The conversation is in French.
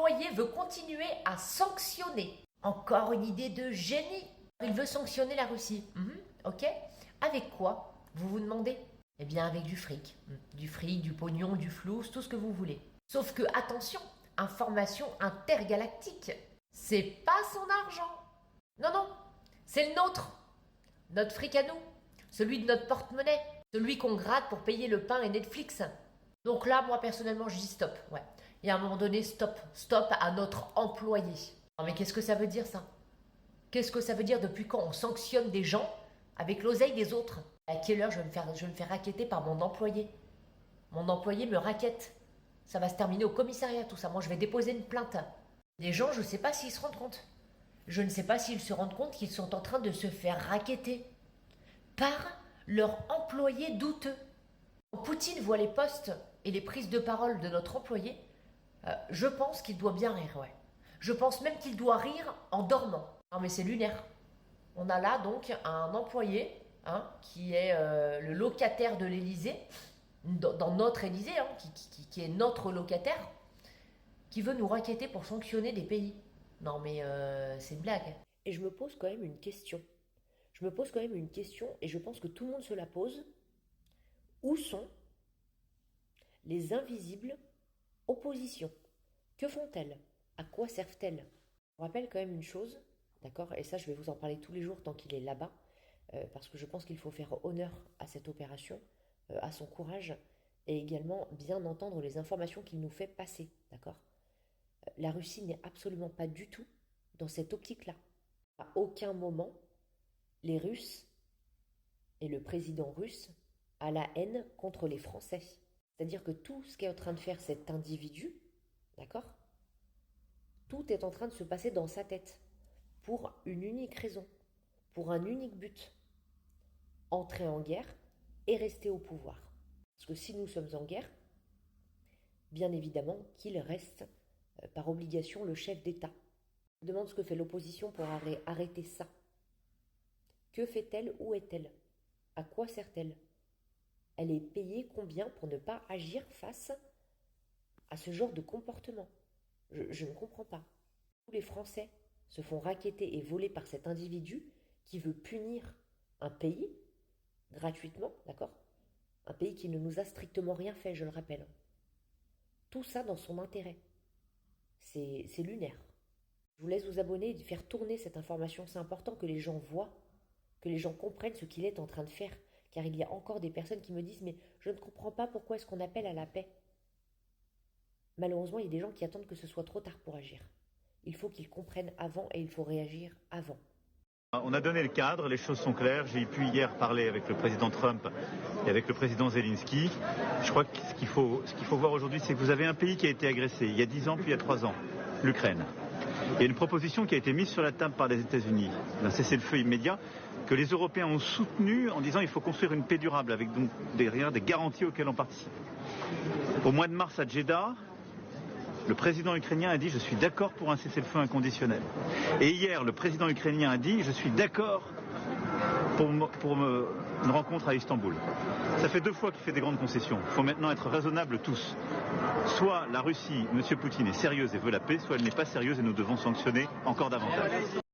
employé veut continuer à sanctionner. Encore une idée de génie. Il veut sanctionner la Russie. Ok. Avec quoi, vous vous demandez? Eh bien avec du fric. Du fric, du pognon, du flou, tout ce que vous voulez. Sauf que, attention, information intergalactique. C'est pas son argent. Non, non, c'est le nôtre. Notre fric à nous. Celui de notre porte-monnaie. Celui qu'on gratte pour payer le pain et Netflix. Donc là, moi personnellement, je dis stop. Ouais. Et à un moment donné, stop. Stop à notre employé. Non mais qu'est-ce que ça veut dire ça? Qu'est-ce que ça veut dire depuis quand on sanctionne des gens avec l'oseille des autres? À quelle heure je vais me faire racketter par mon employé? Mon employé me rackette. Ça va se terminer au commissariat tout ça. Moi je vais déposer une plainte. Les gens, je ne sais pas s'ils se rendent compte. Je ne sais pas s'ils se rendent compte qu'ils sont en train de se faire racketter par leur employé douteux. Quand Poutine voit les posts et les prises de parole de notre employé, je pense qu'il doit bien rire, ouais. Je pense même qu'il doit rire en dormant. Non mais c'est lunaire. On a là donc un employé qui est le locataire de l'Élysée, dans notre Élysée, qui est notre locataire, qui veut nous racketter pour sanctionner des pays. Non mais c'est une blague. Et je me pose quand même une question. Et je pense que tout le monde se la pose. Où sont les invisibles oppositions? Que font-elles? À quoi servent-elles? Je vous rappelle quand même une chose, d'accord? Et ça, je vais vous en parler tous les jours tant qu'il est là-bas, parce que je pense qu'il faut faire honneur à cette opération, à son courage, et également bien entendre les informations qu'il nous fait passer, d'accord? La Russie n'est absolument pas du tout dans cette optique-là. À aucun moment, les Russes et le président russe a la haine contre les Français. C'est-à-dire que tout ce qu'est en train de faire cet individu, d'accord? Tout est en train de se passer dans sa tête, pour une unique raison, pour un unique but. Entrer en guerre et rester au pouvoir. Parce que si nous sommes en guerre, bien évidemment qu'il reste par obligation le chef d'État. Je me demande ce que fait l'opposition pour arrêter ça. Que fait-elle? Où est-elle? À quoi sert-elle? Elle est payée combien pour ne pas agir face à ce genre de comportement? Je ne comprends pas. Tous les Français se font racketter et voler par cet individu qui veut punir un pays gratuitement, d'accord? Un pays qui ne nous a strictement rien fait, je le rappelle. Tout ça dans son intérêt. C'est lunaire. Je vous laisse vous abonner et faire tourner cette information. C'est important que les gens voient, que les gens comprennent ce qu'il est en train de faire. Car il y a encore des personnes qui me disent « Mais je ne comprends pas pourquoi est-ce qu'on appelle à la paix ?» Malheureusement, il y a des gens qui attendent que ce soit trop tard pour agir. Il faut qu'ils comprennent avant et il faut réagir avant. On a donné le cadre, les choses sont claires. J'ai pu hier parler avec le président Trump et avec le président Zelensky. Je crois que ce qu'il faut voir aujourd'hui, c'est que vous avez un pays qui a été agressé il y a 10 ans puis il y a 3 ans, l'Ukraine. Il y a une proposition qui a été mise sur la table par les États-Unis, d'un cessez-le-feu immédiat, que les Européens ont soutenu en disant qu'il faut construire une paix durable avec donc derrière des garanties auxquelles on participe. Au mois de mars à Jeddah, le président ukrainien a dit « Je suis d'accord pour un cessez-le-feu inconditionnel ». Et hier, le président ukrainien a dit « Je suis d'accord pour une rencontre à Istanbul ». Ça fait 2 fois qu'il fait des grandes concessions. Il faut maintenant être raisonnables tous. Soit la Russie, M. Poutine, est sérieuse et veut la paix, soit elle n'est pas sérieuse et nous devons sanctionner encore davantage.